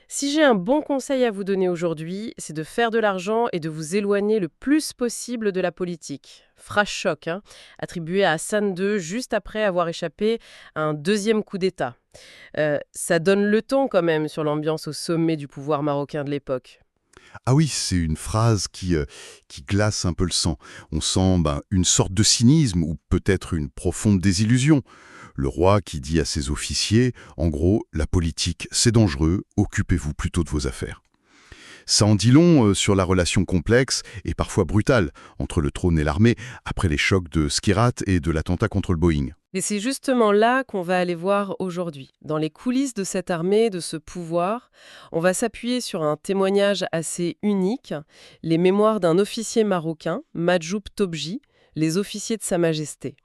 Si j'ai un bon conseil à vous donner aujourd'hui, c'est de faire de l'argent et de vous éloigner le plus possible de la politique. Phrase choc, hein, attribuée à Hassan II juste après avoir échappé à un deuxième coup d'État. Ça donne le ton quand même sur l'ambiance au sommet du pouvoir marocain de l'époque. Ah oui, c'est une phrase qui glace un peu le sang. On sent une sorte de cynisme ou peut-être une profonde désillusion. Le roi qui dit à ses officiers, en gros, la politique, c'est dangereux, occupez-vous plutôt de vos affaires. Ça en dit long sur la relation complexe et parfois brutale entre le trône et l'armée après les chocs de Skirat et de l'attentat contre le Boeing. Et c'est justement là qu'on va aller voir aujourd'hui. Dans les coulisses de cette armée, de ce pouvoir, on va s'appuyer sur un témoignage assez unique, les mémoires d'un officier marocain, Madjoub Tobji, les officiers de Sa Majesté.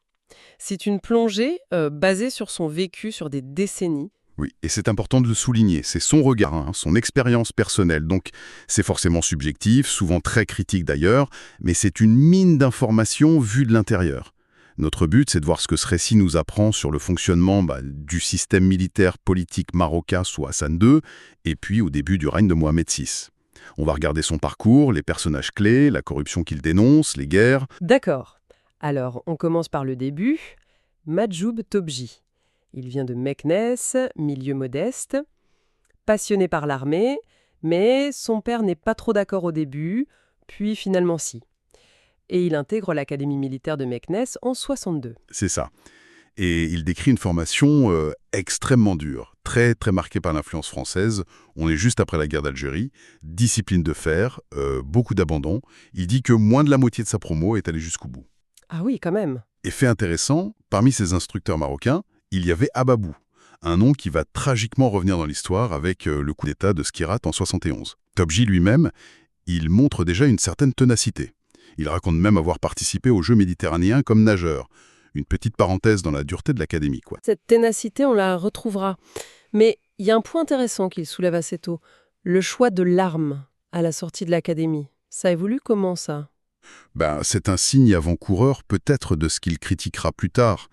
C'est une plongée basée sur son vécu sur des décennies. Oui, et c'est important de le souligner, c'est son regard, son expérience personnelle, donc c'est forcément subjectif, souvent très critique d'ailleurs, mais c'est une mine d'informations vue de l'intérieur. Notre but, c'est de voir ce que ce récit nous apprend sur le fonctionnement du système militaire politique marocain sous Hassan II, et puis au début du règne de Mohamed VI. On va regarder son parcours, les personnages clés, la corruption qu'il dénonce, les guerres. D'accord. Alors, on commence par le début. Madjoub Tobji. Il vient de Meknès, milieu modeste, passionné par l'armée, mais son père n'est pas trop d'accord au début, puis finalement si. Et il intègre l'académie militaire de Meknès en 62. C'est ça. Et il décrit une formation extrêmement dure, très très marquée par l'influence française. On est juste après la guerre d'Algérie, discipline de fer, beaucoup d'abandon. Il dit que moins de la moitié de sa promo est allée jusqu'au bout. Ah oui, quand même. Et fait intéressant, parmi ses instructeurs marocains, il y avait Ababou, un nom qui va tragiquement revenir dans l'histoire avec le coup d'État de Skirat en 71. Tobji lui-même, il montre déjà une certaine ténacité. Il raconte même avoir participé aux Jeux méditerranéens comme nageur. Une petite parenthèse dans la dureté de l'académie, quoi. Cette ténacité, on la retrouvera. Mais il y a un point intéressant qu'il soulève assez tôt. Le choix de l'arme à la sortie de l'académie. Ça évolue comment ça? C'est un signe avant-coureur peut-être de ce qu'il critiquera plus tard.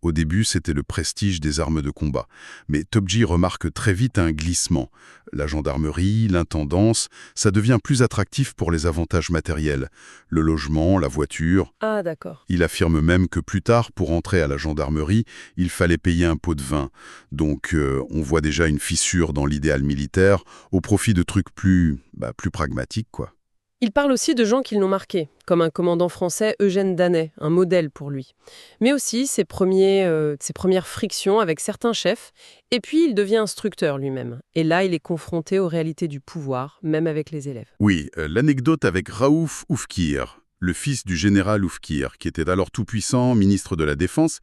Au début, c'était le prestige des armes de combat. Mais Tobji remarque très vite un glissement. La gendarmerie, l'intendance, ça devient plus attractif pour les avantages matériels. Le logement, la voiture. Ah d'accord. Il affirme même que plus tard, pour entrer à la gendarmerie, il fallait payer un pot de vin. Donc on voit déjà une fissure dans l'idéal militaire au profit de trucs plus pragmatiques, quoi. Il parle aussi de gens qui l'ont marqué, comme un commandant français Eugène Danet, un modèle pour lui. Mais aussi ses premières frictions avec certains chefs, et puis il devient instructeur lui-même. Et là, il est confronté aux réalités du pouvoir, même avec les élèves. Oui, l'anecdote avec Raouf Oufkir, le fils du général Oufkir, qui était alors tout-puissant, ministre de la Défense,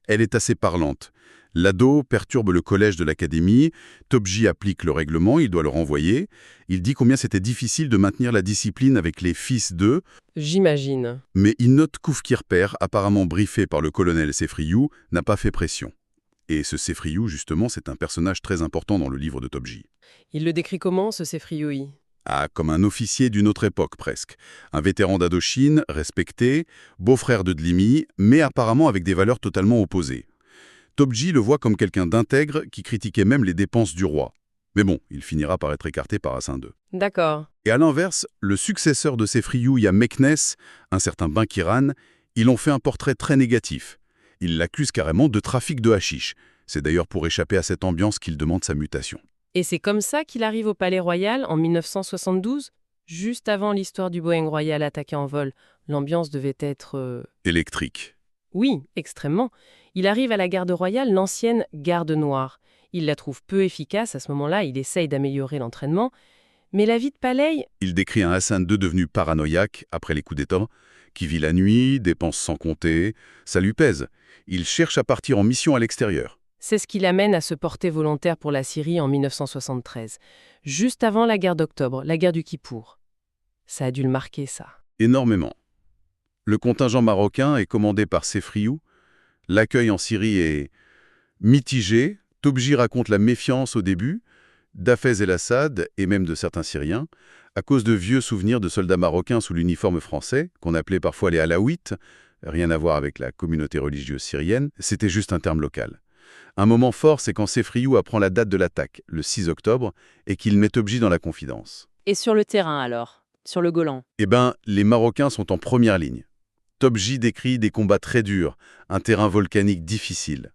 elle est assez parlante. L'ado perturbe le collège de l'académie, Tobji applique le règlement, il doit le renvoyer. Il dit combien c'était difficile de maintenir la discipline avec les fils d'eux, J'imagine. mais il note qu'Oufkir père, apparemment briefé par le colonel Sefriou, n'a pas fait pression. Et ce Sefriou, justement, c'est un personnage très important dans le livre de Tobji. Il le décrit comment, ce Sefrioui? Ah, comme un officier d'une autre époque presque. Un vétéran d'Indochine, respecté, beau-frère de Dlimi, mais apparemment avec des valeurs totalement opposées. Tobji le voit comme quelqu'un d'intègre qui critiquait même les dépenses du roi. Mais bon, il finira par être écarté par Hassan II. D'accord. Et à l'inverse, le successeur de Sefriou à Meknès, un certain Benkiran, ils ont fait un portrait très négatif. Il l'accuse carrément de trafic de hashish. C'est d'ailleurs pour échapper à cette ambiance qu'il demande sa mutation. Et c'est comme ça qu'il arrive au Palais Royal en 1972, juste avant l'histoire du Boeing Royal attaqué en vol. L'ambiance devait être... Électrique. Oui, extrêmement. Il arrive à la garde royale, l'ancienne garde noire. Il la trouve peu efficace à ce moment-là, il essaye d'améliorer l'entraînement. Mais la vie de palais, Il décrit un Hassan II devenu paranoïaque après les coups d'État, qui vit la nuit, dépense sans compter. Ça lui pèse. Il cherche à partir en mission à l'extérieur. c'est ce qui l'amène à se porter volontaire pour la Syrie en 1973, juste avant la guerre d'octobre, la guerre du Kippour. Ça a dû le marquer, ça. Énormément. Le contingent marocain est commandé par Sefriou. L'accueil en Syrie est mitigé. Tobji raconte la méfiance au début d'Hafez el-Assad et même de certains Syriens, à cause de vieux souvenirs de soldats marocains sous l'uniforme français, qu'on appelait parfois les Alaouites, rien à voir avec la communauté religieuse syrienne, c'était juste un terme local. Un moment fort, c'est quand Sefriou apprend la date de l'attaque, le 6 octobre, et qu'il met Tobji dans la confidence. Et sur le terrain alors? Sur le Golan? Eh ben, les Marocains sont en première ligne. Tobji décrit des combats très durs, un terrain volcanique difficile.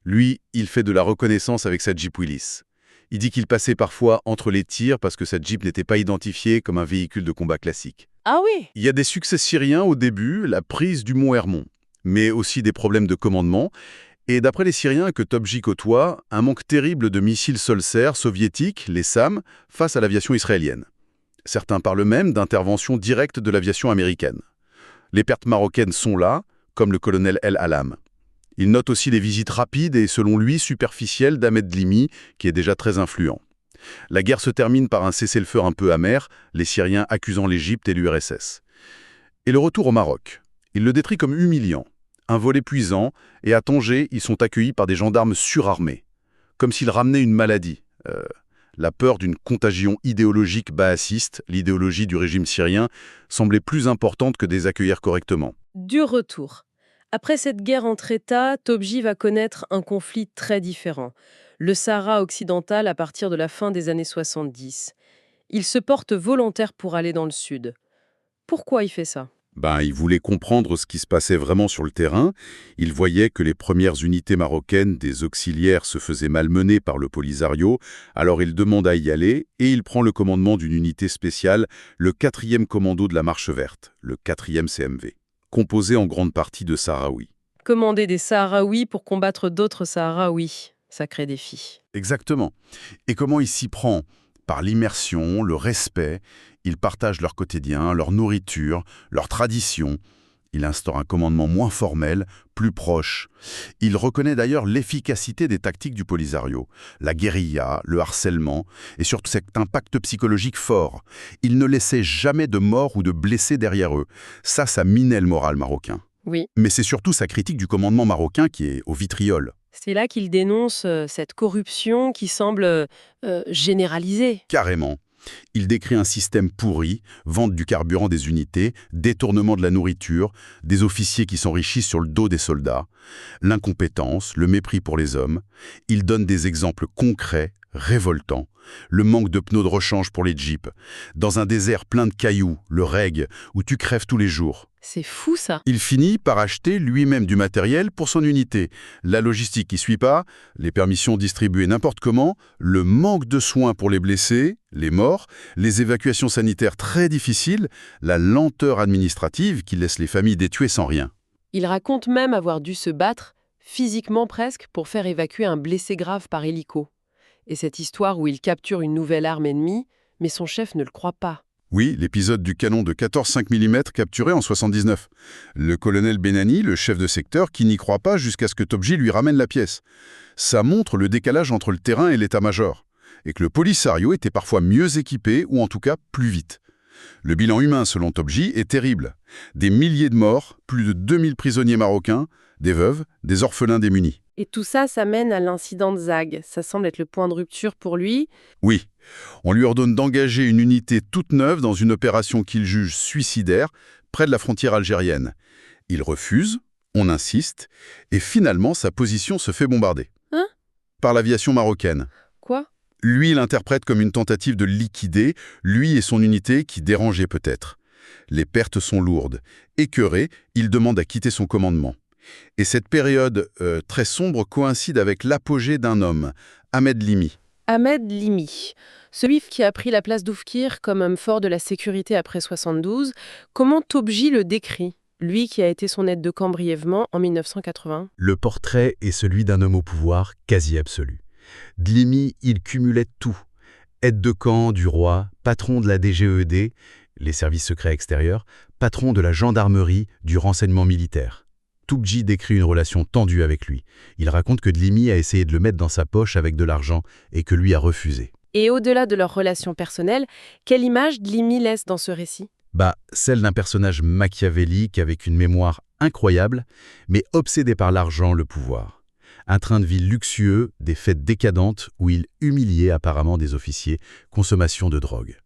Lui, il fait de la reconnaissance avec sa Jeep Willys. Il dit qu'il passait parfois entre les tirs parce que sa Jeep n'était pas identifiée comme un véhicule de combat classique. Ah oui! Il y a des succès syriens au début, la prise du mont Hermon, mais aussi des problèmes de commandement. Et d'après les Syriens que Tobji côtoie, un manque terrible de missiles sol-serre soviétiques, les SAM, face à l'aviation israélienne. Certains parlent même d'intervention directe de l'aviation américaine. Les pertes marocaines sont là, comme le colonel El Alam. Il note aussi les visites rapides et, selon lui, superficielles d'Ahmed Dlimi, qui est déjà très influent. La guerre se termine par un cessez-le-feu un peu amer, les Syriens accusant l'Égypte et l'URSS. Et le retour au Maroc. Il le décrit comme humiliant, un vol épuisant, et à Tanger, ils sont accueillis par des gendarmes surarmés, comme s'ils ramenaient une maladie. La peur d'une contagion idéologique baassiste, l'idéologie du régime syrien, semblait plus importante que de les accueillir correctement. Du retour. Après cette guerre entre États, Tobji va connaître un conflit très différent. Le Sahara occidental à partir de la fin des années 70. Il se porte volontaire pour aller dans le sud. Pourquoi il fait ça? Il voulait comprendre ce qui se passait vraiment sur le terrain. Il voyait que les premières unités marocaines des auxiliaires se faisaient malmener par le Polisario, alors il demande à y aller et il prend le commandement d'une unité spéciale, le 4e commando de la Marche Verte, le 4e CMV, composé en grande partie de Sahraouis. Commander des Sahraouis pour combattre d'autres Sahraouis. Sacré défi. Exactement. Et comment il s'y prend? Par l'immersion, le respect. Ils partagent leur quotidien, leur nourriture, leurs traditions. Il instaure un commandement moins formel, plus proche. Il reconnaît d'ailleurs l'efficacité des tactiques du Polisario, la guérilla, le harcèlement, et surtout cet impact psychologique fort. Il ne laissait jamais de morts ou de blessés derrière eux. Ça minait le moral marocain. Oui. Mais c'est surtout sa critique du commandement marocain qui est au vitriol. C'est là qu'il dénonce cette corruption qui semble généralisée. Carrément. Il décrit un système pourri, vente du carburant des unités, détournement de la nourriture, des officiers qui s'enrichissent sur le dos des soldats, l'incompétence, le mépris pour les hommes. Il donne des exemples concrets, révoltants. Le manque de pneus de rechange pour les jeeps. Dans un désert plein de cailloux, le reg, où tu crèves tous les jours. C'est fou ça. Il finit par acheter lui-même du matériel pour son unité. La logistique qui suit pas, les permissions distribuées n'importe comment, le manque de soins pour les blessés, les morts, les évacuations sanitaires très difficiles, la lenteur administrative qui laisse les familles détuées sans rien. Il raconte même avoir dû se battre, physiquement presque, pour faire évacuer un blessé grave par hélico. Et cette histoire où il capture une nouvelle arme ennemie, mais son chef ne le croit pas. Oui, l'épisode du canon de 14,5 mm capturé en 79. Le colonel Benani, le chef de secteur, qui n'y croit pas jusqu'à ce que Tobji lui ramène la pièce. Ça montre le décalage entre le terrain et l'état-major. Et que le Polisario était parfois mieux équipé, ou en tout cas plus vite. Le bilan humain, selon Tobji, est terrible. Des milliers de morts, plus de 2000 prisonniers marocains, des veuves, des orphelins démunis. Et tout ça, ça mène à l'incident de Zag. Ça semble être le point de rupture pour lui. Oui, on lui ordonne d'engager une unité toute neuve dans une opération qu'il juge suicidaire, près de la frontière algérienne. Il refuse, on insiste, et finalement sa position se fait bombarder. Hein? Par l'aviation marocaine. Quoi? Lui, il l'interprète comme une tentative de liquider, lui et son unité qui dérangeait peut-être. Les pertes sont lourdes. Écœuré, il demande à quitter son commandement. Et cette période très sombre coïncide avec l'apogée d'un homme, Ahmed Dlimi. Ahmed Dlimi, celui qui a pris la place d'Oufkir comme homme fort de la sécurité après 72, comment Tobji le décrit, lui qui a été son aide de camp brièvement en 1980? Le portrait est celui d'un homme au pouvoir quasi absolu. Dlimi, il cumulait tout. Aide de camp du roi, patron de la DGED, les services secrets extérieurs, patron de la gendarmerie, du renseignement militaire. Tobji décrit une relation tendue avec lui. Il raconte que Dlimi a essayé de le mettre dans sa poche avec de l'argent et que lui a refusé. Et au-delà de leur relation personnelle, quelle image Dlimi laisse dans ce récit? Celle d'un personnage machiavélique avec une mémoire incroyable, mais obsédé par l'argent, le pouvoir. Un train de vie luxueux, des fêtes décadentes où il humiliait apparemment des officiers, consommation de drogue.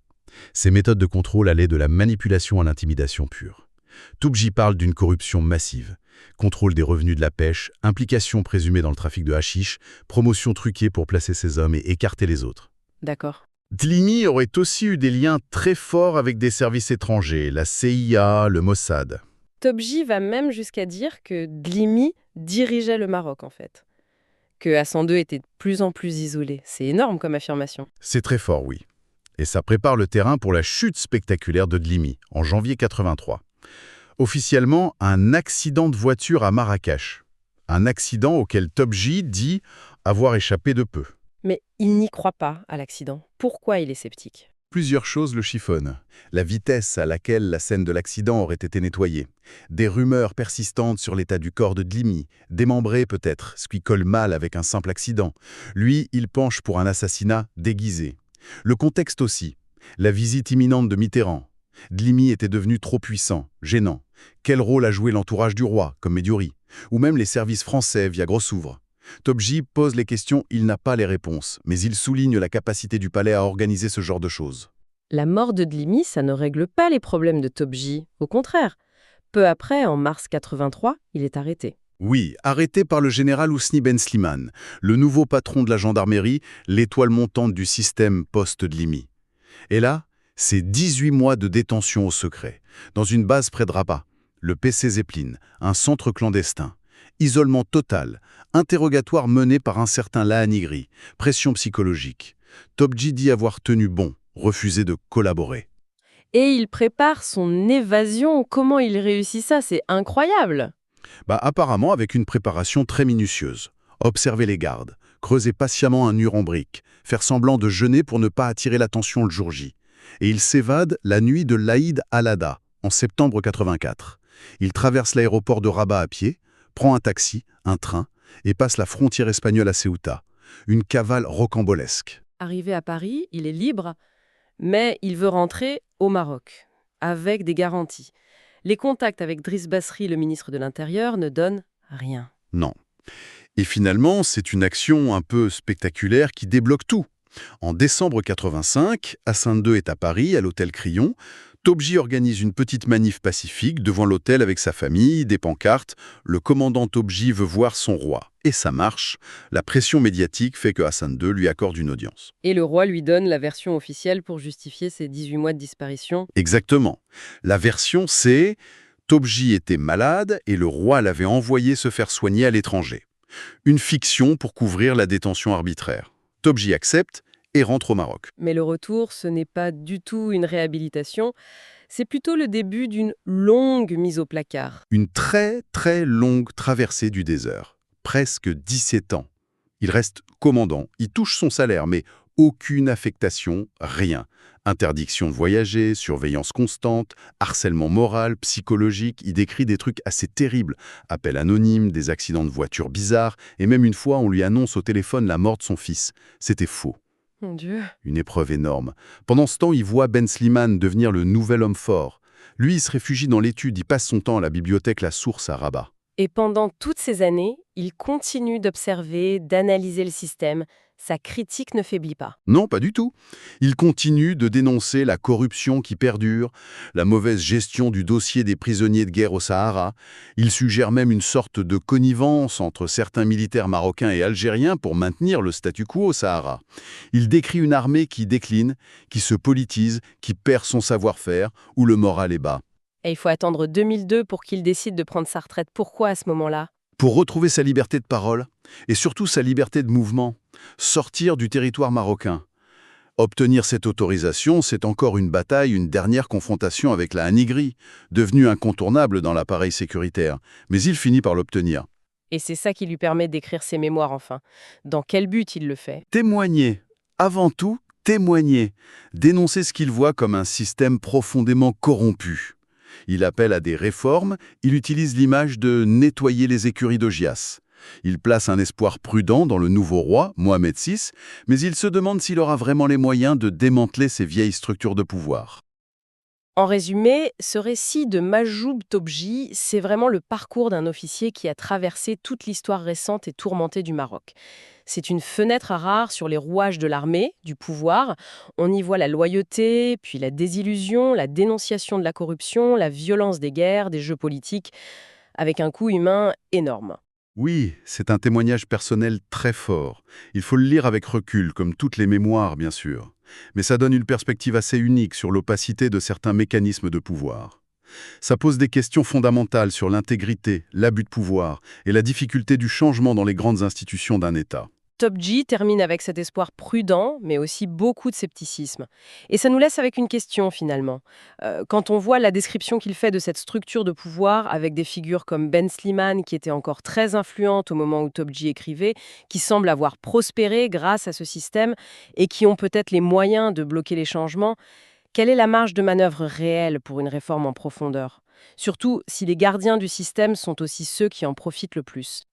Ses méthodes de contrôle allaient de la manipulation à l'intimidation pure. Tobji parle d'une corruption massive. Contrôle des revenus de la pêche, implication présumée dans le trafic de hashish, promotion truquée pour placer ses hommes et écarter les autres. D'accord. Dlimi aurait aussi eu des liens très forts avec des services étrangers, la CIA, le Mossad. Tobji va même jusqu'à dire que Dlimi dirigeait le Maroc, en fait. Que Hassan II était de plus en plus isolé. C'est énorme comme affirmation. C'est très fort, oui. Et ça prépare le terrain pour la chute spectaculaire de Dlimi, en janvier 83. Officiellement, un accident de voiture à Marrakech. Un accident auquel Tobji dit avoir échappé de peu. Mais il n'y croit pas à l'accident. Pourquoi il est sceptique? Plusieurs choses le chiffonnent. La vitesse à laquelle la scène de l'accident aurait été nettoyée. Des rumeurs persistantes sur l'état du corps de Dlimi. Démembré peut-être, ce qui colle mal avec un simple accident. Lui, il penche pour un assassinat déguisé. Le contexte aussi. La visite imminente de Mitterrand. Dlimi était devenu trop puissant, gênant. Quel rôle a joué l'entourage du roi, comme Médiori? Ou même les services français via Grossouvre? Tobji pose les questions, il n'a pas les réponses, mais il souligne la capacité du palais à organiser ce genre de choses. La mort de Dlimi, ça ne règle pas les problèmes de Tobji. Au contraire. Peu après, en mars 83, il est arrêté. Oui, arrêté par le général Ousni Ben Slimane, le nouveau patron de la gendarmerie, l'étoile montante du système post-Dlimi. Et là, c'est 18 mois de détention au secret, dans une base près de Rabat, le PC Zeppelin, un centre clandestin. Isolement total, interrogatoire mené par un certain Lahanigri, pression psychologique. Tobji dit avoir tenu bon, refusé de collaborer. Et il prépare son évasion. Comment il réussit ça? C'est incroyable! Apparemment avec une préparation très minutieuse. Observer les gardes, creuser patiemment un mur en briques, faire semblant de jeûner pour ne pas attirer l'attention le jour J. Et il s'évade la nuit de l'Aïd al-Adha, en septembre 84. Il traverse l'aéroport de Rabat à pied, prend un taxi, un train, et passe la frontière espagnole à Ceuta. Une cavale rocambolesque. Arrivé à Paris, il est libre, mais il veut rentrer au Maroc, avec des garanties. Les contacts avec Driss Basri, le ministre de l'Intérieur, ne donnent rien. Non. Et finalement, c'est une action un peu spectaculaire qui débloque tout. En décembre 85, Hassan II est à Paris, à l'hôtel Crillon. Tobji organise une petite manif pacifique devant l'hôtel avec sa famille, des pancartes. Le commandant Tobji veut voir son roi. Et ça marche. La pression médiatique fait que Hassan II lui accorde une audience. Et le roi lui donne la version officielle pour justifier ses 18 mois de disparition. Exactement. La version, c'est Tobji était malade et le roi l'avait envoyé se faire soigner à l'étranger. Une fiction pour couvrir la détention arbitraire. Tobji accepte et rentre au Maroc. Mais le retour, ce n'est pas du tout une réhabilitation, c'est plutôt le début d'une longue mise au placard. Une très très longue traversée du désert. Presque 17 ans. Il reste commandant, il touche son salaire, mais aucune affectation, rien. Interdiction de voyager, surveillance constante, harcèlement moral, psychologique, il décrit des trucs assez terribles. Appels anonymes, des accidents de voiture bizarres, et même une fois on lui annonce au téléphone la mort de son fils. C'était faux. Mon Dieu. Une épreuve énorme. Pendant ce temps, il voit Ben Slimane devenir le nouvel homme fort. Lui, il se réfugie dans l'étude, il passe son temps à la bibliothèque La Source à Rabat. Et pendant toutes ces années, il continue d'observer, d'analyser le système. Sa critique ne faiblit pas. Non, pas du tout. Il continue de dénoncer la corruption qui perdure, la mauvaise gestion du dossier des prisonniers de guerre au Sahara. Il suggère même une sorte de connivence entre certains militaires marocains et algériens pour maintenir le statu quo au Sahara. Il décrit une armée qui décline, qui se politise, qui perd son savoir-faire, où le moral est bas. Et il faut attendre 2002 pour qu'il décide de prendre sa retraite. Pourquoi à ce moment-là? Pour retrouver sa liberté de parole, et surtout sa liberté de mouvement, sortir du territoire marocain. Obtenir cette autorisation, c'est encore une bataille, une dernière confrontation avec la Hanigri, devenue incontournable dans l'appareil sécuritaire, mais il finit par l'obtenir. Et c'est ça qui lui permet d'écrire ses mémoires enfin. Dans quel but il le fait? Témoigner, avant tout, témoigner, dénoncer ce qu'il voit comme un système profondément corrompu. Il appelle à des réformes, il utilise l'image de nettoyer les écuries d'Augias. Il place un espoir prudent dans le nouveau roi, Mohamed VI, mais il se demande s'il aura vraiment les moyens de démanteler ces vieilles structures de pouvoir. En résumé, ce récit de Majoub Tobji, c'est vraiment le parcours d'un officier qui a traversé toute l'histoire récente et tourmentée du Maroc. C'est une fenêtre rare sur les rouages de l'armée, du pouvoir. On y voit la loyauté, puis la désillusion, la dénonciation de la corruption, la violence des guerres, des jeux politiques. avec un coût humain énorme. Oui, c'est un témoignage personnel très fort. Il faut le lire avec recul, comme toutes les mémoires, bien sûr. Mais ça donne une perspective assez unique sur l'opacité de certains mécanismes de pouvoir. Ça pose des questions fondamentales sur l'intégrité, l'abus de pouvoir et la difficulté du changement dans les grandes institutions d'un État. Top G termine avec cet espoir prudent, mais aussi beaucoup de scepticisme. Et ça nous laisse avec une question finalement. Quand on voit la description qu'il fait de cette structure de pouvoir, avec des figures comme Ben Slimane, qui était encore très influente au moment où Top G écrivait, qui semblent avoir prospéré grâce à ce système et qui ont peut-être les moyens de bloquer les changements, quelle est la marge de manœuvre réelle pour une réforme en profondeur? Surtout si les gardiens du système sont aussi ceux qui en profitent le plus.